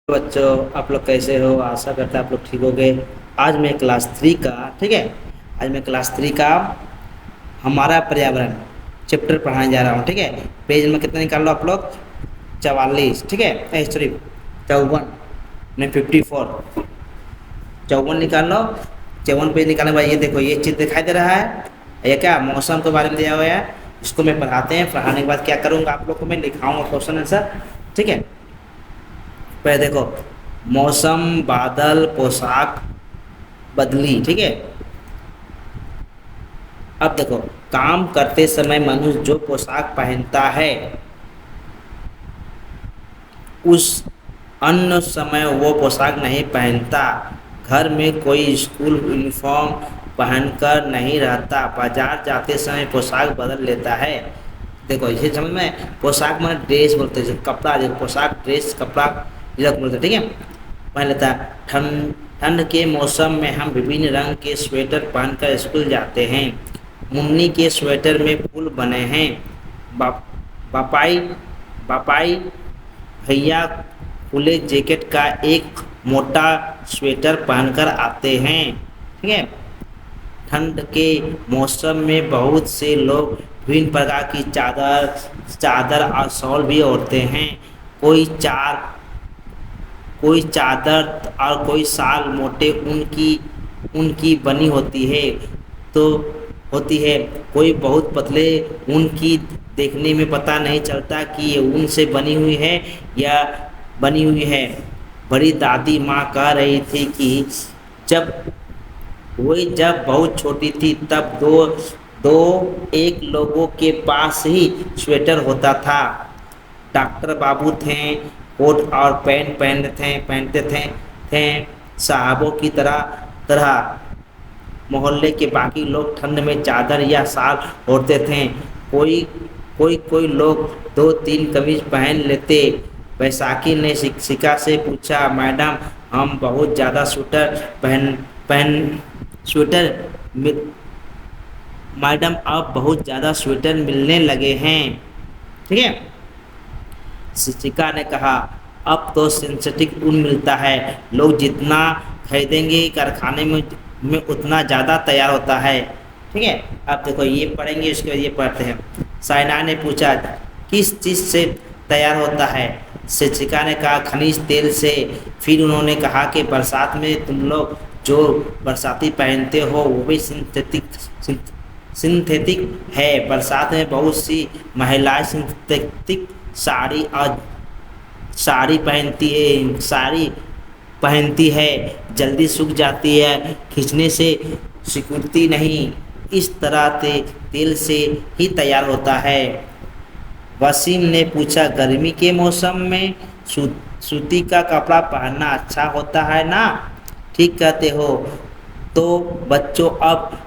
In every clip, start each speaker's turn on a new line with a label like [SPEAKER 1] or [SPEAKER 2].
[SPEAKER 1] बच्चों, आप लोग कैसे हो? आशा करता है आप लोग ठीक हो गए। आज मैं क्लास थ्री का, ठीक है, आज मैं क्लास थ्री का हमारा पर्यावरण चैप्टर पढ़ाने जा रहा हूँ। ठीक है, पेज में कितना निकाल लो आप लोग? 44, ठीक है, सॉरी 54 नहीं 54, 54 निकाल लो। 54 पेज निकालने के बाद ये देखो, ये चित्र दिखाई दे रहा है, ये क्या मौसम के बारे में दिया हुआ है। इसको मैं पढ़ाते हैं, पढ़ाने के बाद क्या करूँगा आप लोग को मैं लिखाऊंगा क्वेश्चन आंसर। ठीक है, पहले देखो, मौसम, बादल, पोशाक, बदली। ठीक है, अब देखो, काम करते समय मनुष्य जो पोशाक पहनता है उस अन्य समय वो पोशाक नहीं पहनता। घर में कोई स्कूल यूनिफॉर्म पहनकर नहीं रहता, बाजार जाते समय पोशाक बदल लेता है। देखो इसे समझ में, पोशाक माने ड्रेस बोलते हैं, कपड़ा, जो पोशाक ड्रेस कपड़ा ये लोग बोलते हैं। ठीक है, पहन लेता है। ठंड ठंड के मौसम में हम विभिन्न रंग के स्वेटर पहनकर स्कूल जाते हैं। मुन्नी के स्वेटर में फूल बने हैं। बापाई बापाई भैया खुले जैकेट का एक मोटा स्वेटर पहनकर आते हैं। ठीक है, ठंड के मौसम में बहुत से लोग विभिन्न प्रकार की चादर चादर और शॉल भी ओढ़ते हैं। कोई चार कोई चादर और कोई शाल मोटे ऊन की बनी होती है, तो होती है। कोई बहुत पतले ऊन की, देखने में पता नहीं चलता कि ये ऊन से बनी हुई है या बनी हुई है। बड़ी दादी माँ कह रही थी कि जब जब बहुत छोटी थी तब दो दो एक लोगों के पास ही स्वेटर होता था। डॉक्टर बाबू थे, कोट और पैंट पहनते थे साहबों की तरह तरह। मोहल्ले के बाकी लोग ठंड में चादर या शाल ओढ़ते थे। कोई कोई लोग दो तीन कमीज पहन लेते। बैसाखी ने शिक्षिका से पूछा, मैडम हम बहुत ज़्यादा स्वेटर पहन पहन स्वेटर मैडम अब बहुत ज़्यादा स्वेटर मिलने लगे हैं। ठीक है, शिक्षिका ने कहा, अब तो सिंथेटिक ऊन मिलता है, लोग जितना खरीदेंगे कारखाने में उतना ज़्यादा तैयार होता है। ठीक है, अब देखो ये पढ़ेंगे, उसके बाद ये पढ़ते हैं। साइना ने पूछा, किस चीज़ से तैयार होता है? शिक्षिका ने कहा, खनिज तेल से। फिर उन्होंने कहा कि बरसात में तुम लोग जो बरसाती पहनते हो वो भी सिंथेटिक है। बरसात में बहुत सी महिलाएं सिंथेटिक साड़ी पहनती है, जल्दी सूख जाती है, खींचने से सिकुड़ती नहीं। इस तरह तेल से ही तैयार होता है। वसीम ने पूछा, गर्मी के मौसम में सूती का कपड़ा पहनना अच्छा होता है ना? ठीक कहते हो। तो बच्चों, अब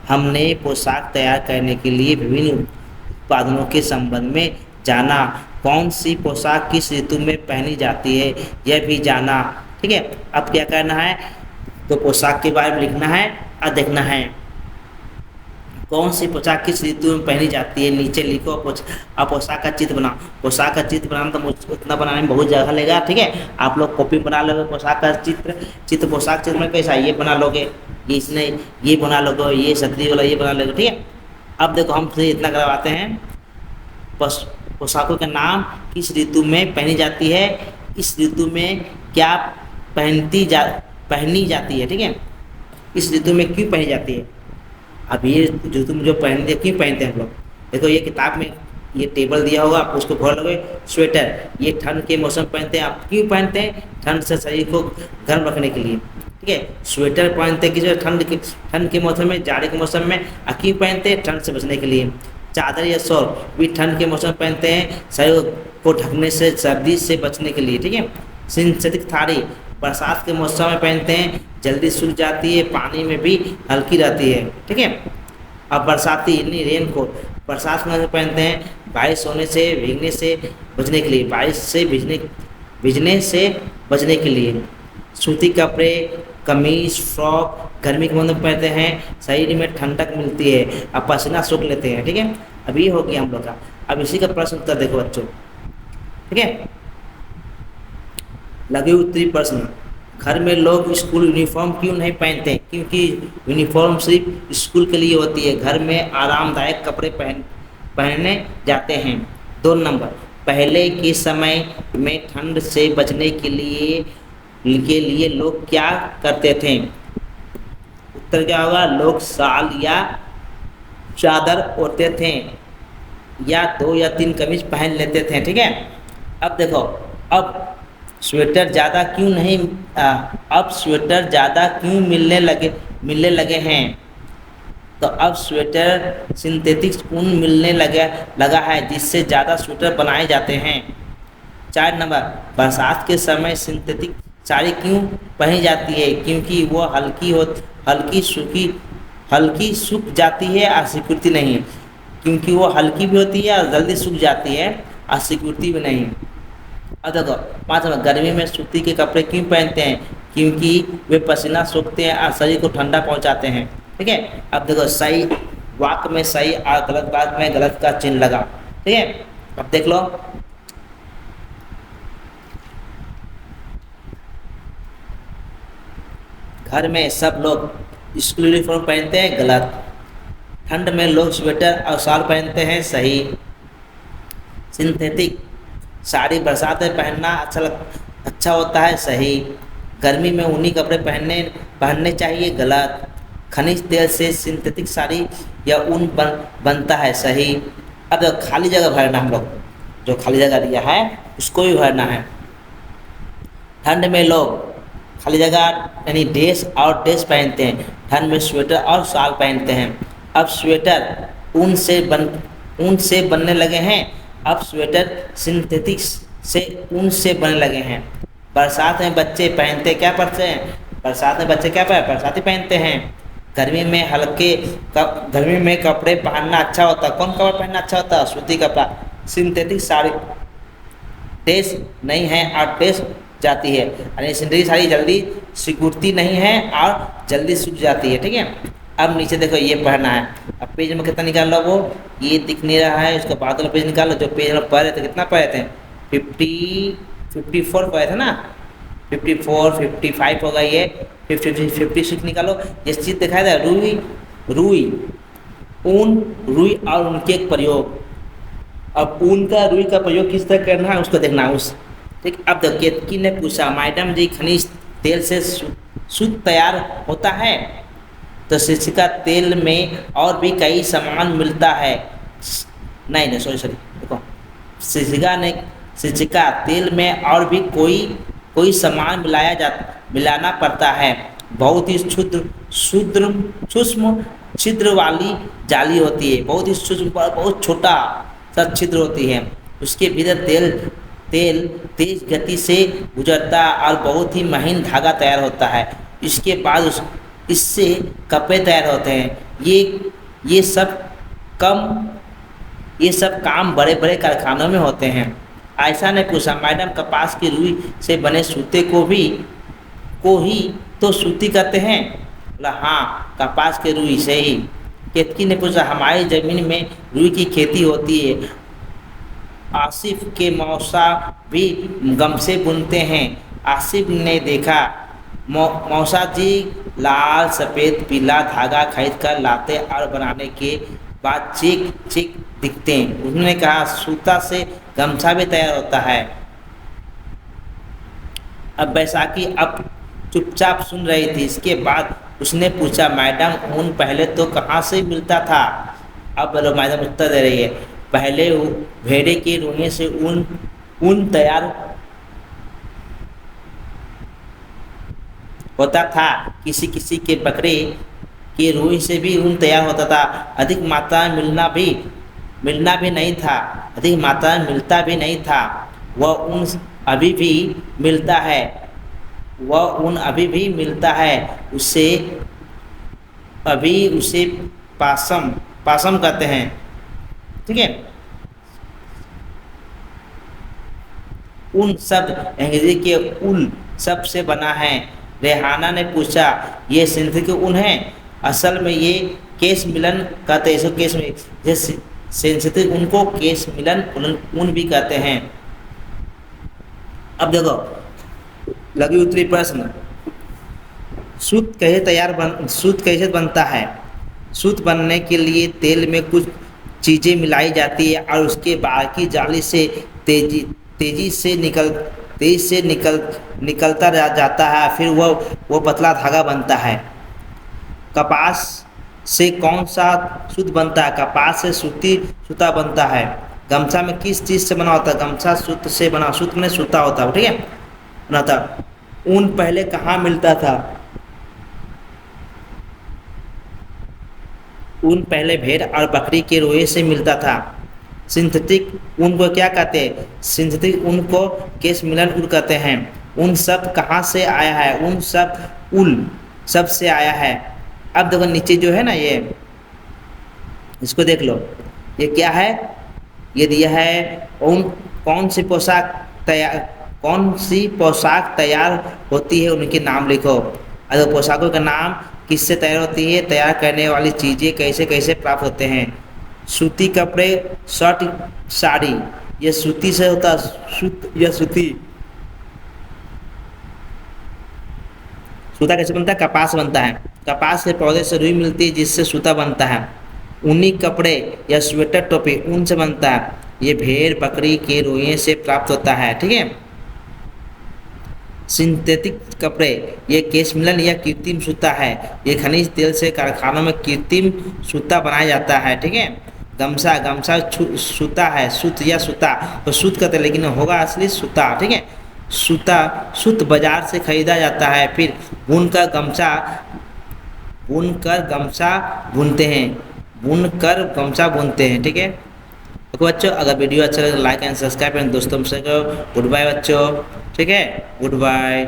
[SPEAKER 1] हमने पोशाक तैयार करने के लिए विभिन्न उत्पादनों के संबंध में जाना। कौन सी पोशाक किस ऋतु में पहनी जाती है यह भी जाना। ठीक है, अब क्या करना है, तो पोशाक के बारे में लिखना है और देखना है कौन सी पोशाक किस ऋतु में पहनी जाती है। नीचे लिखो, अब पोशाक का चित्र बनाओ। पोशाक का चित्र बनाना तो उतना बनाने में बहुत जगह लगेगा। ठीक है, आप लोग कॉपी बना लोगे पोशाक का चित्र पोशाक चित्र में कैसा ये बना लोगे, इसने ये बना लोगे, ये छतरी वाला ये बना लोगे। ठीक है, अब देखो हम इतना करवाते हैं, पोशाकों का नाम किस ऋतु में पहनी जाती है, इस ऋतु में क्या पहनी जाती है। ठीक है, इस ऋतु में क्यों पहनी जाती है। अब ये जो तुम जो पहनते क्यों पहनते हैं हम लोग, देखो ये किताब में ये टेबल दिया होगा, आप उसको खोल लोगे। स्वेटर, ये ठंड के मौसम पहनते हैं। आप क्यों पहनते हैं? ठंड से शरीर को गर्म रखने के लिए। ठीक है, स्वेटर पहनते हैं किसी ठंड के मौसम में, जाड़े के मौसम में। क्यों पहनते हैं? ठंड से बचने के लिए। चादर या शॉल भी ठंड के मौसम पहनते हैं, शरीर को ढकने से, सर्दी से बचने के लिए। ठीक है, सिंथेटिक साड़ी बरसात के मौसम में पहनते हैं, जल्दी सूख जाती है, पानी में भी हल्की रहती है। ठीक है, अब बरसाती यानी रेन कोट बरसात में पहनते हैं, बारिश होने से भीगने से बचने के लिए, बारिश से भीगने से बचने के लिए। सूती कपड़े, कमीज, फ्रॉक गर्मी के मौसम में पहनते हैं, शरीर में ठंडक मिलती है, अब पसीना सूख लेते हैं। ठीक है, अब ये हो गया हम लोग का। अब इसी का प्रश्न उत्तर देखो बच्चों। ठीक है, लघु उत्तरी प्रश्न। घर में लोग स्कूल यूनिफॉर्म क्यों नहीं पहनते? क्योंकि यूनिफॉर्म सिर्फ स्कूल के लिए होती है, घर में आरामदायक कपड़े पहनने जाते हैं। 2 नंबर, पहले के समय में ठंड से बचने के लिए लोग क्या करते थे? उत्तर क्या होगा? लोग शाल या चादर ओढ़ते थे या 2 या 3 कमीज पहन लेते थे। ठीक है, अब देखो, अब स्वेटर ज़्यादा क्यों नहीं अब स्वेटर ज़्यादा क्यों मिलने लगे हैं? तो अब स्वेटर सिंथेटिक ऊन मिलने लगा है, जिससे ज़्यादा स्वेटर बनाए जाते हैं। 4 नंबर, बरसात के समय सिंथेटिक साड़ी क्यों पहनी जाती है? क्योंकि वो हल्की सूख जाती है और सिकुड़ती नहीं है। क्योंकि वो हल्की भी होती है और जल्दी सूख जाती है और सिकुड़ती भी नहीं। अब देखो 5 नंबर, गर्मी में सूती के कपड़े क्यों पहनते हैं? क्योंकि वे पसीना सूखते हैं और शरीर को ठंडा पहुंचाते हैं। ठीक है, अब देखो, सही वाक्य में सही और गलत वाक्य में गलत का चिन्ह लगा। ठीक है, अब देख लो, घर में सब लोग स्कूल यूनिफॉर्म पहनते हैं, गलत। ठंड में लोग स्वेटर और शाल पहनते हैं, सही। सिंथेटिक साड़ी बरसात में पहनना अच्छा होता है, सही। गर्मी में ऊनी कपड़े पहनने चाहिए, गलत। खनिज तेल से सिंथेटिक साड़ी या ऊन बनता है, सही। अब खाली जगह भरना, हम लोग जो खाली जगह दिया है उसको भी भरना है। ठंड में लोग खाली जगह यानी ड्रेस और ड्रेस पहनते हैं, ठंड में स्वेटर और शाल पहनते हैं। अब स्वेटर ऊन से बनने लगे हैं, अब स्वेटर सिंथेटिक से ऊन से बनने लगे हैं। बरसात में बच्चे पहनते क्या पड़ते हैं? बरसात में बच्चे क्या बरसाती पहनते हैं। गर्मी में कपड़े पहनना अच्छा होता है। कौन कपड़ा पहनना अच्छा होता है? सूती कपड़ा। सिंथेटिक साड़ी ड्रेस नहीं है और ड्रेस जाती है, यानी सिंथेटिक साड़ी जल्दी सिकुड़ती नहीं है और जल्दी सूख जाती है। ठीक है, अब नीचे देखो, ये पढ़ना है। अब पेज में कितना निकाल लो? वो ये दिख नहीं रहा है, उसका बाद वाला पेज निकाल लो। जो पेज हम पढ़ रहे थे, कितना पढ़े थे? 54 पढ़े थे ना। 54, 55 होगा, ये 56 निकालो। ये चीज़ दिखाया था, रुई रुई और उनके एक प्रयोग। अब ऊन का रुई का प्रयोग किस तरह करना है उसको देखना है। ठीक, अब देखिए, केतकी ने पूछा, मैडम जी खनिज तेल से सूत तैयार होता है? तो शिक्षिका, तेल में और भी कई सामान मिलता है। नहीं, सॉरी, देखो, शिक्षिका, तेल में और भी कोई सामान मिलाना पड़ता है। बहुत ही सूक्ष्म छिद्र वाली जाली होती है, बहुत ही सूक्ष्म, बहुत छोटा सा छिद्र होती है। उसके भीतर तेल तेज गति से गुजरता और बहुत ही महीन धागा तैयार होता है। इसके बाद इससे कपड़े तैयार होते हैं। ये सब काम बड़े बड़े कारखानों में होते हैं। आयशा ने पूछा, मैडम कपास की रुई से बने सूते को ही तो सूती कहते हैं? बोला, हाँ, कपास के रुई से ही। केतकी ने पूछा, हमारी ज़मीन में रुई की खेती होती है। आसिफ के मौसा भी गमछे बुनते हैं। आसिफ ने देखा, मौसा जी लाल सफ़ेद पीला धागा खरीद कर लाते और बनाने के बाद चिक दिखते हैं। उन्होंने कहा, सूता से गमछा भी तैयार होता है। अब बैसाखी अब चुपचाप सुन रही थी। इसके बाद उसने पूछा, मैडम ऊन पहले तो कहाँ से मिलता था? अब बोलो, मैडम उत्तर दे रही है, पहले भेड़े के रोने से ऊन तैयार होता था। किसी के बकरे के रोई से भी ऊन तैयार होता था। अधिक मात्रा में मिलता भी नहीं था। वह ऊन अभी भी मिलता है। उसे पासम कहते हैं। ठीक है, ऊन शब्द अंग्रेजी के उल शब्द से बना है। रेहाना ने पूछा, ये सिंथेटिक ऊन है? असल में ये केश मिलन कहते हैं। केश में जैसे सिंथेटिक ऊन को केश मिलन ऊन भी कहते हैं। अब देखो, लघु उत्तरी प्रश्न। सूत कैसे बनता है? सूत बनने के लिए तेल में कुछ चीज़ें मिलाई जाती है और उसके बाद की जाली से तेजी तेजी से निकल तेजी से निकलता जाता है, फिर वो पतला धागा बनता है। कपास से कौन सा सूत बनता है? कपास से सूता बनता है। गमछा में किस चीज़ से बना होता है? गमछा सूत से बना, सूत में सूता होता है, ठीक है, बना था। ऊन पहले कहाँ मिलता था? ऊन पहले भेड़ और बकरी के रोए से मिलता था। सिंथेटिक ऊन को क्या कहते हैं? सिंथेटिक ऊन को केश मिलन ऊन कहते हैं। ऊन शब्द कहाँ से आया है? ऊन शब्द उल शब्द से आया है। अब देखो नीचे जो है ना, ये इसको देख लो, ये क्या है? ये दिया है ऊन कौन सी पोशाक तैयार होती है, उनके नाम लिखो। अगर पोशाकों का नाम किससे तैयार होती है? तैयार करने वाली चीज़ें कैसे कैसे प्राप्त होते हैं? सूती कपड़े, शर्ट, साड़ी, ये सूती से होता, सूत या सूती। सूता कैसे बनता है? कपास बनता है। कपास के पौधे से रुई मिलती है जिससे सूता बनता है। ऊनी कपड़े या स्वेटर, टोपी ऊन से बनता है। ये भेड़ बकरी के रोए से प्राप्त होता है, ठीक है। सिंथेटिक कपड़े, ये केश मिलन या कृत्रिम सूता है। ये खनिज तेल से कारखानों में कृत्रिम सूता बनाया जाता है, ठीक है। गमछा सूता है, सूत या सूता तो सूत कहते हैं, लेकिन होगा असली सूता, ठीक है। सूत बाजार से खरीदा जाता है, फिर बुनकर गमछा बुनते हैं, ठीक है। तो बच्चों, अगर वीडियो अच्छा लगे तो लाइक एंड सब्सक्राइब एंड दोस्तों से करो। गुड बाय बच्चों, ठीक है, गुड बाय।